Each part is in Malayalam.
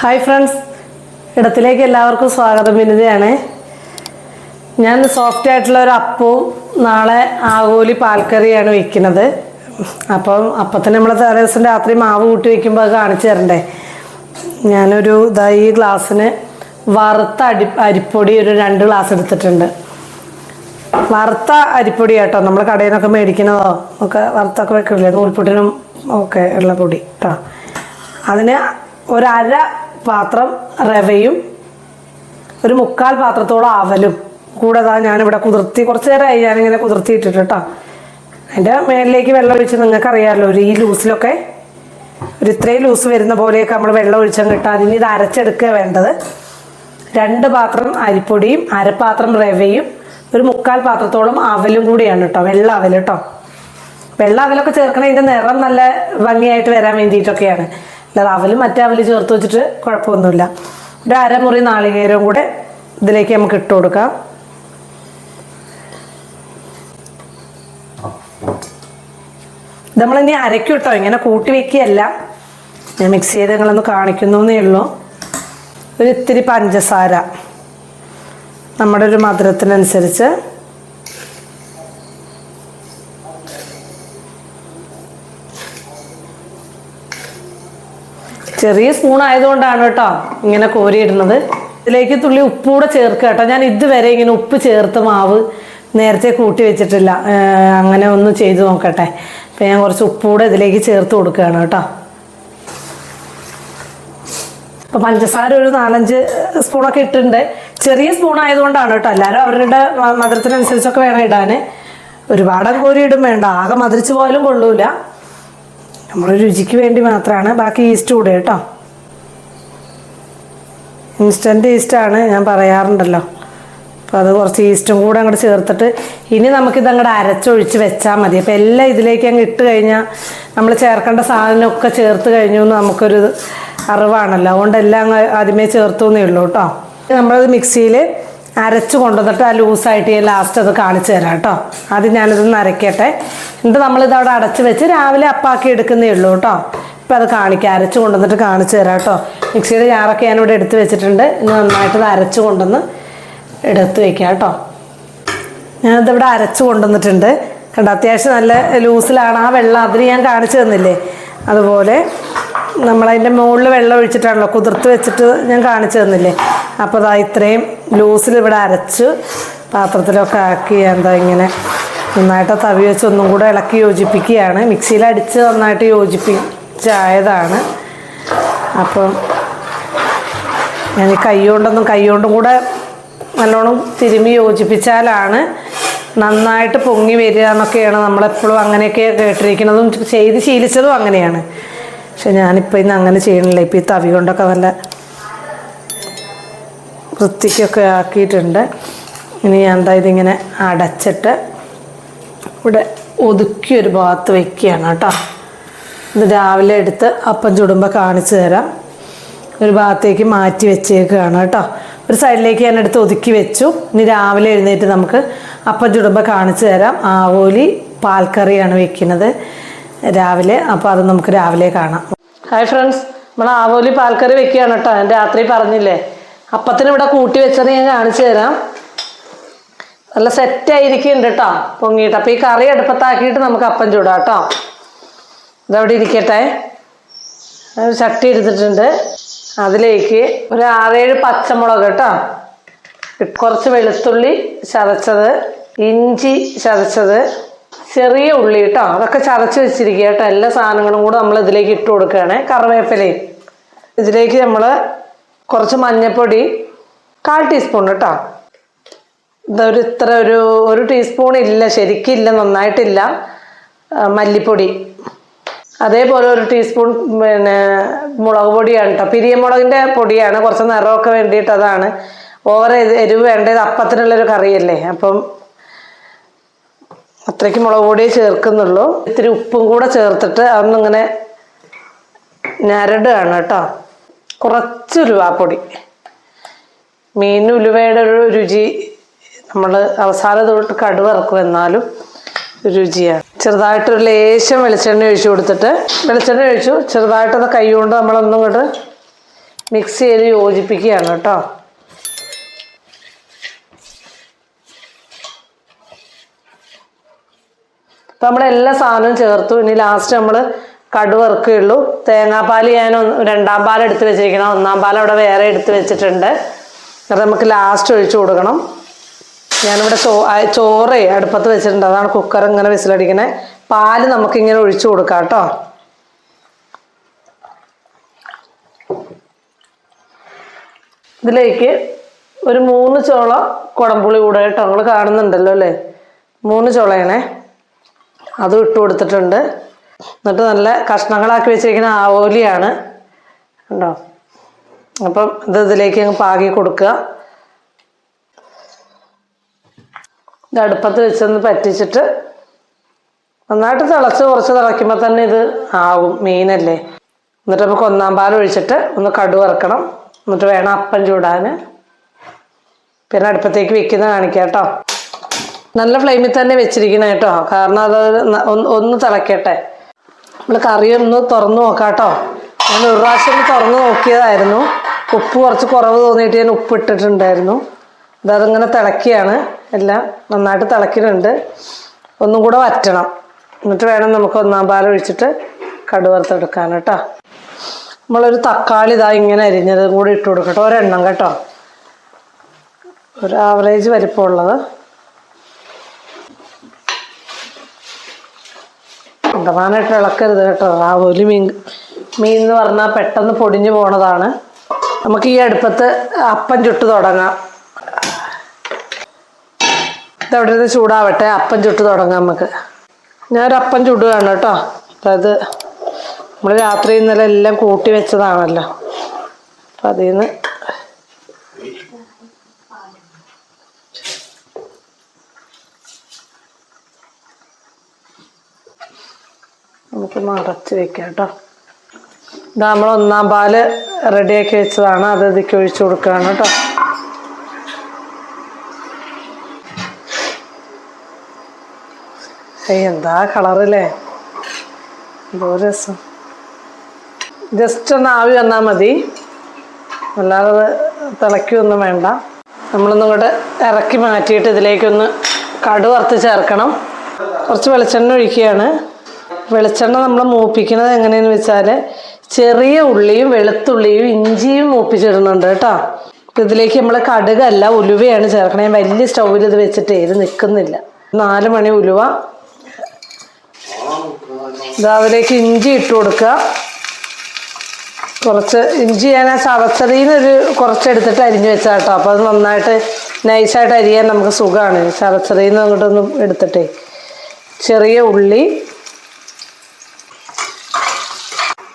ഹായ് ഫ്രണ്ട്സ്, ഇടത്തിലേക്ക് എല്ലാവർക്കും സ്വാഗതം. വിനിതയാണ്. ഞാൻ സോഫ്റ്റ് ആയിട്ടുള്ള ഒരു അപ്പവും നാളെ ആവോലി പാൽക്കറിയാണ് വയ്ക്കുന്നത്. അപ്പത്തിന് നമ്മൾ തലേ ദിവസം രാത്രി മാവ് കൂട്ടി വയ്ക്കുമ്പോൾ അത് കാണിച്ചു തരണ്ടേ. ഞാനൊരു ഈ ഗ്ലാസ്സിന് വറുത്ത അരിപ്പൊടി ഒരു 2 ഗ്ലാസ് എടുത്തിട്ടുണ്ട്. വറുത്ത അരിപ്പൊടി കേട്ടോ, നമ്മൾ കടയിൽ നിന്നൊക്കെ മേടിക്കുന്നതോ ഒക്കെ വറുത്തൊക്കെ വെക്കില്ലേ, നൂൽപ്പുട്ടിനും ഒക്കെ ഉള്ള പൊടി കേട്ടോ. അതിന് ഒരു 1/2 പാത്രം റവയും ഒരു 3/4 പാത്രത്തോളം അവലും കൂടെ ഞാനിവിടെ കുറച്ച് നേരമായി ഞാനിങ്ങനെ കുതിർത്തിയിട്ടിട്ട് കേട്ടോ. അതിൻ്റെ മേളിലേക്ക് വെള്ളം ഒഴിച്ച് നിങ്ങൾക്കറിയാമല്ലോ, ഈ ലൂസിലൊക്കെ ഇത്രയും ലൂസ് വരുന്ന പോലെയൊക്കെ നമ്മൾ വെള്ളം ഒഴിച്ചങ്ങ് ഇട്ടാൽ അതിന് ഇത് അരച്ചെടുക്കുക വേണ്ടത്. 2 പാത്രം അരിപ്പൊടിയും 1/2 പാത്രം റവയും ഒരു 3/4 പാത്രത്തോളം അവലും കൂടിയാണ് കേട്ടോ. വെള്ള അവൽ കേട്ടോ. വെള്ള അവലൊക്കെ ചേർക്കണ ഇതിൻ്റെ നിറം നല്ല ഭംഗിയായിട്ട് വരാൻ വേണ്ടിയിട്ടൊക്കെയാണ്. അല്ലാതെ അവലും മറ്റേ അവൽ ചേർത്ത് വെച്ചിട്ട് കുഴപ്പമൊന്നുമില്ല. ഒരു 1/2 മുറി നാളികേരവും കൂടെ ഇതിലേക്ക് നമുക്ക് ഇട്ട് കൊടുക്കാം. നമ്മളിനി അരയ്ക്കും കേട്ടോ, ഇങ്ങനെ കൂട്ടി വെക്കുകയല്ല. ഞാൻ മിക്സ് ചെയ്ത് നിങ്ങളൊന്ന് കാണിക്കുന്നേ ഉള്ളൂ. ഒരു ഇത്തിരി പഞ്ചസാര നമ്മുടെ ഒരു മധുരത്തിനനുസരിച്ച്, ചെറിയ സ്പൂൺ ആയതുകൊണ്ടാണ് കേട്ടോ ഇങ്ങനെ കോരിയിടുന്നത്. ഇതിലേക്ക് തുള്ളി ഉപ്പ് കൂടെ ചേർക്കുക കേട്ടോ. ഞാൻ ഇതുവരെ ഇങ്ങനെ ഉപ്പ് ചേർത്ത് മാവ് നേരത്തെ കൂട്ടി വെച്ചിട്ടില്ല. അങ്ങനെ ഒന്ന് ചെയ്ത് നോക്കട്ടെ. അപ്പം ഞാൻ കുറച്ച് ഉപ്പ് കൂടെ ഇതിലേക്ക് ചേർത്ത് കൊടുക്കുകയാണ് കേട്ടോ. അപ്പോൾ പഞ്ചസാര ഒരു 4-5 സ്പൂണൊക്കെ ഇട്ടിട്ടുണ്ട്. ചെറിയ സ്പൂൺ ആയതുകൊണ്ടാണ് കേട്ടോ. എല്ലാവരും അവരുടെ മധുരത്തിനനുസരിച്ചൊക്കെ വേണം ഇടാൻ. ഒരുപാട് കോരി ഇടും വേണ്ട, ആകെ മധുരിച്ച് പോയാലും കൊള്ളൂല. നമ്മൾ രുചിക്ക് വേണ്ടി മാത്രമാണ്. ബാക്കി ഈസ്റ്റ് കൂടെ കേട്ടോ. ഇൻസ്റ്റൻറ്റ് ഈസ്റ്റാണ് ഞാൻ പറയാറുണ്ടല്ലോ. അപ്പോൾ അത് കുറച്ച് ഈസ്റ്റും കൂടെ അങ്ങോട്ട് ചേർത്തിട്ട് ഇനി നമുക്കിത് അങ്ങോട്ട് അരച്ചൊഴിച്ച് വെച്ചാൽ മതി. അപ്പോൾ എല്ലാം ഇതിലേക്ക് അങ്ങ് ഇട്ട് കഴിഞ്ഞാൽ നമ്മൾ ചേർക്കേണ്ട സാധനമൊക്കെ ചേർത്ത് കഴിഞ്ഞു എന്ന് നമുക്കൊരു അറിവാണല്ലോ. അതുകൊണ്ട് എല്ലാം അങ്ങ് ആദ്യമേ ചേർത്തു എന്നേ ഉള്ളൂ കേട്ടോ. നമ്മളത് മിക്സിയിൽ അരച്ച് കൊണ്ടുവന്നിട്ട് ആ ലൂസായിട്ട് ഞാൻ ലാസ്റ്റ് അത് കാണിച്ചു തരാം കേട്ടോ. ആദ്യം ഞാനിതൊന്ന് അരയ്ക്കട്ടെ. എന്നിട്ട് നമ്മളിത് അവിടെ അടച്ച് വെച്ച് രാവിലെ അപ്പാക്കി എടുക്കുന്നേ ഉള്ളൂ കേട്ടോ. ഇപ്പം അത് കാണിക്കാം, അരച്ച് കൊണ്ടുവന്നിട്ട് കാണിച്ചു തരാം കേട്ടോ. മിക്സിയുടെ ജാറൊക്കെ ഞാനിവിടെ എടുത്ത് വെച്ചിട്ടുണ്ട്. ഇനി നന്നായിട്ട് ഇത് അരച്ച് കൊണ്ടുവന്ന് എടുത്ത് വയ്ക്കാം കേട്ടോ. ഞാനിതിവിടെ അരച്ച് കൊണ്ടുവന്നിട്ടുണ്ട് കണ്ടോ. അത്യാവശ്യം നല്ല ലൂസിലാണ്. ആ വെള്ളം അതിന് ഞാൻ കാണിച്ചു തന്നില്ലേ, അതുപോലെ നമ്മളതിൻ്റെ മുകളിൽ വെള്ളം ഒഴിച്ചിട്ടാണല്ലോ കുതിർത്ത് വെച്ചിട്ട് ഞാൻ കാണിച്ചു തന്നില്ലേ. അപ്പോൾ അതാ ഇത്രയും ലൂസിൽ ഇവിടെ അരച്ച് പാത്രത്തിലൊക്കെ ആക്കി ഇങ്ങനെ നന്നായിട്ട് തവി വെച്ച് ഒന്നും കൂടെ ഇളക്കി യോജിപ്പിക്കുകയാണ്. മിക്സിയിൽ അടിച്ച് നന്നായിട്ട് യോജിപ്പിച്ചായതാണ്. അപ്പം ഞാൻ കൈ കൊണ്ടും കൂടെ നല്ലോണം തിരുമ്മി യോജിപ്പിച്ചാലാണ് നന്നായിട്ട് പൊങ്ങി വരിക എന്നൊക്കെയാണ് നമ്മളെപ്പോഴും അങ്ങനെയൊക്കെ കേട്ടിരിക്കുന്നതും ചെയ്ത് ശീലിച്ചതും അങ്ങനെയാണ്. പക്ഷെ ഞാനിപ്പോൾ ഇന്ന് അങ്ങനെ ചെയ്യണില്ല. ഇപ്പോൾ ഈ തവി കൊണ്ടൊക്കെ നല്ല വൃത്തിക്കൊക്കെ ആക്കിയിട്ടുണ്ട്. ഇനി ഞാൻ ഇതിങ്ങനെ അടച്ചിട്ട് ഇവിടെ ഒതുക്കി ഒരു ഭാഗത്ത് വയ്ക്കുകയാണ് കേട്ടോ. ഇത് രാവിലെ എടുത്ത് അപ്പം ചുടുമ്പോൾ കാണിച്ചു തരാം. ഒരു ഭാഗത്തേക്ക് മാറ്റി വെച്ചേക്കുകയാണ് കേട്ടോ. ഒരു സൈഡിലേക്ക് ഞാൻ എടുത്ത് ഒതുക്കി വെച്ചു. ഇനി രാവിലെ എഴുന്നേറ്റ് നമുക്ക് അപ്പം ചുടുമ്പോൾ കാണിച്ചു തരാം. ആവോലി പാൽക്കറിയാണ് വെക്കുന്നത് രാവിലെ. അപ്പോൾ അത് നമുക്ക് രാവിലെ കാണാം. ഹായ് ഫ്രണ്ട്സ്, നമ്മൾ ആവോലി പാൽക്കറി വെക്കുകയാണ് കേട്ടോ. ഞാൻ രാത്രി പറഞ്ഞില്ലേ അപ്പത്തിന് ഇവിടെ കൂട്ടി വെച്ചത് ഞാൻ കാണിച്ചു തരാം. നല്ല സെറ്റായിരിക്കുന്നുണ്ട് കേട്ടോ പൊങ്ങിയിട്ട്. അപ്പോൾ ഈ കറി അടുപ്പത്താക്കിയിട്ട് നമുക്ക് അപ്പം ചൂടാം കേട്ടോ. ഇതവിടെ ഇരിക്കട്ടെ. ഒരു ചട്ടി എടുത്തിട്ടുണ്ട്. അതിലേക്ക് ഒരു 6-7 പച്ചമുളക് കേട്ടോ, കുറച്ച് വെളുത്തുള്ളി ചതച്ചത്, ഇഞ്ചി ചതച്ചത്, ചെറിയ ഉള്ളി കേട്ടോ, അതൊക്കെ ചതച്ച് വെച്ചിരിക്കുക കേട്ടോ. എല്ലാ സാധനങ്ങളും കൂടെ നമ്മൾ ഇതിലേക്ക് ഇട്ട് കൊടുക്കുകയാണ്. കറിവേപ്പിലയും ഇതിലേക്ക് നമ്മൾ കുറച്ച് മഞ്ഞൾപ്പൊടി 1/4 ടീസ്പൂൺ കേട്ടോ. ഒരു ടീസ്പൂൺ ഇല്ല, ശരിക്കില്ല, നന്നായിട്ടില്ല. മല്ലിപ്പൊടി അതേപോലെ 1 ടീസ്പൂൺ മുളക് പൊടിയാണ് കേട്ടോ. പിരിയമുളകിൻ്റെ പൊടിയാണ്, കുറച്ച് നിറമൊക്കെ വേണ്ടിയിട്ട് അതാണ്. ഓവർ എരിവ് വേണ്ടത്, അപ്പത്തിനുള്ളൊരു കറിയല്ലേ. അപ്പം അത്രയ്ക്ക് മുളക് പൊടിയെ ചേർക്കുന്നുള്ളൂ. ഇത്തിരി ഉപ്പും കൂടെ ചേർത്തിട്ട് അതൊന്നിങ്ങനെ ഞരടുകയാണ് കേട്ടോ. കുറച്ച് ഉലുവാപ്പൊടി. മീൻ ഉലുവയുടെ ഒരു രുചി നമ്മൾ അവസാനം തൊട്ട് കടുക് ഇറക്കും, എന്നാലും രുചിയാണ്. ചെറുതായിട്ടൊരു ലേശം വെളിച്ചെണ്ണ ഒഴിച്ചു കൊടുത്തിട്ട്, വെളിച്ചെണ്ണ ഒഴിച്ചു ചെറുതായിട്ടൊന്ന് കൈ കൊണ്ട് നമ്മളൊന്നും ഇങ്ങോട്ട് മിക്സ് ചെയ്ത് യോജിപ്പിക്കുകയാണ് കേട്ടോ. അപ്പം നമ്മളെല്ലാ സാധനവും ചേർത്തു. ഇനി ലാസ്റ്റ് നമ്മൾ കടുക് വറുക്കുകയുള്ളൂ. തേങ്ങാപ്പാൽ ഞാൻ 2-ാം പാൽ എടുത്ത് വെച്ചിരിക്കണം, 1-ാം പാൽ അവിടെ വേറെ എടുത്ത് വെച്ചിട്ടുണ്ട്. അത് നമുക്ക് ലാസ്റ്റ് ഒഴിച്ചു കൊടുക്കണം. ഞാനിവിടെ ചോറ് അടുപ്പത്ത് വെച്ചിട്ടുണ്ട്, അതാണ് കുക്കർ ഇങ്ങനെ വിസിലടിക്കണേ. പാല് നമുക്കിങ്ങനെ ഒഴിച്ചു കൊടുക്കാം കേട്ടോ. ഇതിലേക്ക് ഒരു 3 ചോള കുടംപുളി കൂടെ കേട്ടോ, നിങ്ങൾ കാണുന്നുണ്ടല്ലോ അല്ലേ, 3 ചോളയാണേ, അതും ഇട്ട് കൊടുത്തിട്ടുണ്ട്. എന്നിട്ട് നല്ല കഷ്ണങ്ങളാക്കി വെച്ചിരിക്കുന്ന ആവോലിയാണ് കണ്ടോ. അപ്പം ഇതിലേക്ക് അങ്ങ് പാകി കൊടുക്കുക. ഇത് അടുപ്പത്ത് വെച്ചൊന്ന് പറ്റിച്ചിട്ട് നന്നായിട്ട് കുറച്ച് തിളയ്ക്കുമ്പോൾ തന്നെ ഇത് ആവും, മീനല്ലേ. എന്നിട്ട് നമുക്ക് 1-ാം പാൽ ഒഴിച്ചിട്ട് ഒന്ന് കടുക് വറുക്കണം. എന്നിട്ട് വേണം അപ്പം ചൂടാൻ. പിന്നെ അടുപ്പത്തേക്ക് വെക്കുന്നത് കാണിക്കാം കേട്ടോ. നല്ല ഫ്ലെയിമിൽ തന്നെ വെച്ചിരിക്കണം കേട്ടോ, കാരണം അത് ഒന്ന് തിളയ്ക്കട്ടെ. നമ്മൾ കറി ഒന്ന് തുറന്ന് നോക്കാം കേട്ടോ. ഞാൻ ഒരു പ്രാവശ്യം തുറന്ന് നോക്കിയതായിരുന്നു, ഉപ്പ് കുറച്ച് കുറവ് തോന്നിയിട്ട് ഞാൻ ഉപ്പ് ഇട്ടിട്ടുണ്ടായിരുന്നു. അതങ്ങനെ തിളക്കിയാണ്, എല്ലാം നന്നായിട്ട് തിളക്കുന്നുണ്ട്. ഒന്നും കൂടെ വറ്റണം. എന്നിട്ട് വേണം നമുക്ക് 1-ാം പാൽ ഒഴിച്ചിട്ട് കടുക് വറുത്തെടുക്കാൻ കേട്ടോ. നമ്മളൊരു തക്കാളി ഇതാ ഇങ്ങനെ അരിഞ്ഞതും കൂടി ഇട്ട് കൊടുക്കട്ടെ, ഒരെണ്ണം കേട്ടോ, ഒരു ആവറേജ് വലിപ്പമുള്ളത്. കണ്ടമാനായിട്ട് ഇളക്കരുത് കേട്ടോ. ആവോലി മീൻ എന്ന് പറഞ്ഞാൽ പെട്ടെന്ന് പൊടിഞ്ഞു പോണതാണ്. നമുക്ക് ഈ അടുപ്പത്ത് അപ്പം ചുട്ട് തുടങ്ങാം. ഇതവിടെ നിന്ന് ചൂടാവട്ടെ, അപ്പം ചുട്ട് തുടങ്ങാം നമുക്ക്. ഞാനൊരപ്പം ചുടുകയാണ് കേട്ടോ. അതായത് നമ്മൾ രാത്രി ഇന്നലെ എല്ലാം കൂട്ടി വെച്ചതാണല്ലോ, അപ്പം അതിൽ നിന്ന് നമുക്ക് മറച്ച് വെക്കാം കേട്ടോ. ഇത് നമ്മൾ 1-ാം പാല് റെഡിയാക്കി വെച്ചതാണ്, അത് ഇതിലേക്ക് ഒഴിച്ചു കൊടുക്കുകയാണ് കേട്ടോ. എന്താ കളറല്ലേ, എന്തോ രസം. ജസ്റ്റ് ഒന്ന് ആവി വന്നാൽ മതി, അല്ലാതെ തിളയ്ക്കൊന്നും വേണ്ട. നമ്മളൊന്നും കൂടെ ഇറക്കി മാറ്റിയിട്ട് ഇതിലേക്കൊന്ന് കടുക് വറുത്ത് ചേർക്കണം. കുറച്ച് വെളിച്ചെണ്ണ ഒഴിക്കുകയാണ്. വെളിച്ചെണ്ണ നമ്മൾ മൂപ്പിക്കുന്നത് എങ്ങനെയെന്ന് വെച്ചാൽ ചെറിയ ഉള്ളിയും വെളുത്തുള്ളിയും ഇഞ്ചിയും മൂപ്പിച്ചിടുന്നുണ്ട് കേട്ടോ. ഇതിലേക്ക് നമ്മൾ കടുകല്ല ഉലുവയാണ് ചേർക്കണേ. ഞാൻ വലിയ സ്റ്റൗവിൽ ഇത് വെച്ചിട്ട് ഇത് നിൽക്കുന്നില്ല. 4 മണി ഉലുവ. അതിലേക്ക് ഇഞ്ചി ഇട്ട് കൊടുക്കുക. കുറച്ച് ഇഞ്ചി ഞാൻ ആ ചതച്ചതിന്നൊരു കുറച്ചെടുത്തിട്ട് അരിഞ്ഞു വെച്ചാൽ കേട്ടോ. അപ്പോൾ അത് നന്നായിട്ട് നൈസായിട്ട് അരിയാൻ നമുക്ക് സുഖമാണ്. ചതച്ചതിന്ന് അങ്ങോട്ടൊന്നും എടുത്തിട്ടേ. ചെറിയ ഉള്ളി,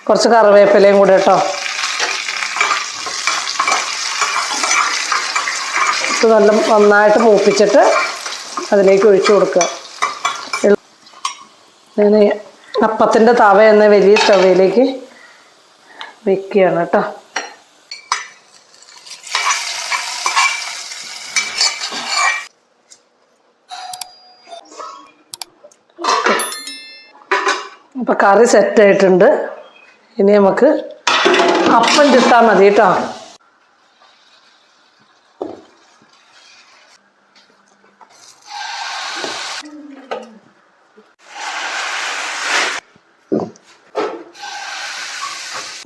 കുറച്ച് കറിവേപ്പിലയും കൂടെ കേട്ടോ. ഇത് നന്നായിട്ട് മൂപ്പിച്ചിട്ട് അതിലേക്ക് ഒഴിച്ചു കൊടുക്കുക. ഞാൻ അപ്പത്തിൻ്റെ തവ എന്ന വലിയ സ്റ്റവിലേക്ക് വെക്കുകയാണ് കേട്ടോ. അപ്പം കറി സെറ്റായിട്ടുണ്ട്. ഇനി നമുക്ക് അപ്പം ചുട്ടാൽ മതി കേട്ടോ.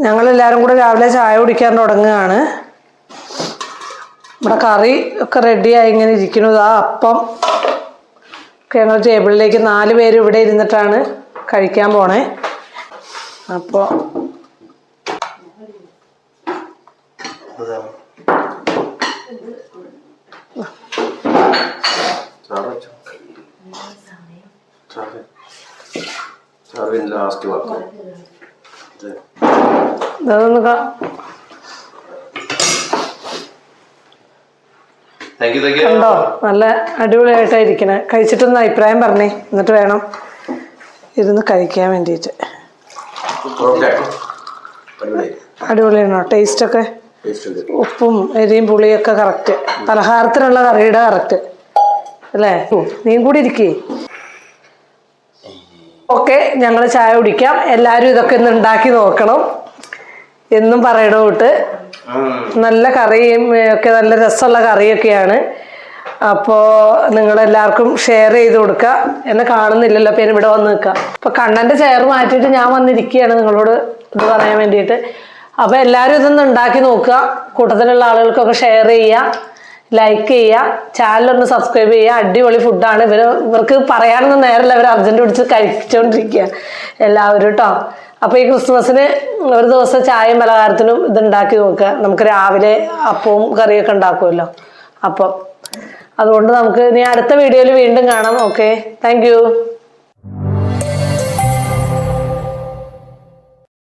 ഞങ്ങളെല്ലാവരും കൂടെ രാവിലെ ചായ കുടിക്കാൻ തുടങ്ങുകയാണ്. ഇവിടെ കറി ഒക്കെ റെഡിയായി ഇങ്ങനെ ഇരിക്കുന്നു. ആ അപ്പം ഒക്കെ ഞങ്ങൾ ടേബിളിലേക്ക് 4 പേര് ഇവിടെ ഇരുന്നിട്ടാണ് കഴിക്കാൻ പോണേ. അപ്പോൾ കണ്ടോ, നല്ല അടിപൊളിയായിട്ടായിരിക്കണേ. കഴിച്ചിട്ടൊന്ന് അഭിപ്രായം പറഞ്ഞേ, എന്നിട്ട് വേണം ഇരുന്ന് കഴിക്കാൻ വേണ്ടിയിട്ട്. അടിപൊളിയാണോ ടേസ്റ്റൊക്കെ? ഉപ്പും എരിയും പുളിയൊക്കെ കറക്റ്റ്. പലഹാരത്തിനുള്ള കറിയുടെ കറക്റ്റ് അല്ലേ? നീയും കൂടി ഇരിക്കേ. ഓക്കെ, ഞങ്ങൾ ചായ കുടിക്കാം. എല്ലാവരും ഇതൊക്കെ ഒന്ന് ഉണ്ടാക്കി നോക്കണം. എന്നും പറയണ കൂട്ട് നല്ല കറിയും ഒക്കെ നല്ല രസമുള്ള കറിയൊക്കെയാണ്. അപ്പോൾ നിങ്ങളെല്ലാവർക്കും ഷെയർ ചെയ്ത് കൊടുക്കുക. എന്നെ കാണുന്നില്ലല്ലോ, പേര് ഇവിടെ വന്ന് നിൽക്കുക. അപ്പോൾ കണ്ണൻ്റെ ചെയർ മാറ്റിയിട്ട് ഞാൻ വന്നിരിക്കുകയാണ് നിങ്ങളോട് ഇത് പറയാൻ വേണ്ടിയിട്ട്. അപ്പോൾ എല്ലാവരും ഇതൊന്ന് ഉണ്ടാക്കി നോക്കുക. കൂട്ടത്തിലുള്ള ആളുകൾക്കൊക്കെ ഷെയർ ചെയ്യുക, ലൈക്ക് ചെയ്യുക, ചാനലൊന്ന് സബ്സ്ക്രൈബ് ചെയ്യുക. അടിപൊളി ഫുഡാണ്. ഇവർക്ക് പറയാനൊന്നും നേരമില്ല, അവർ അർജൻറ്റ് പിടിച്ച് കഴിച്ചുകൊണ്ടിരിക്കുക എല്ലാവരും കേട്ടോ. അപ്പോൾ ഈ ക്രിസ്മസിന് ഒരു ദിവസം ചായയും പലഹാരത്തിനും ഇതുണ്ടാക്കി നോക്കുക. നമുക്ക് രാവിലെ അപ്പവും കറിയൊക്കെ ഉണ്ടാക്കുമല്ലോ. അപ്പം അതുകൊണ്ട് നമുക്ക് ഇനി അടുത്ത വീഡിയോയിൽ വീണ്ടും കാണാം. Okay, thank you.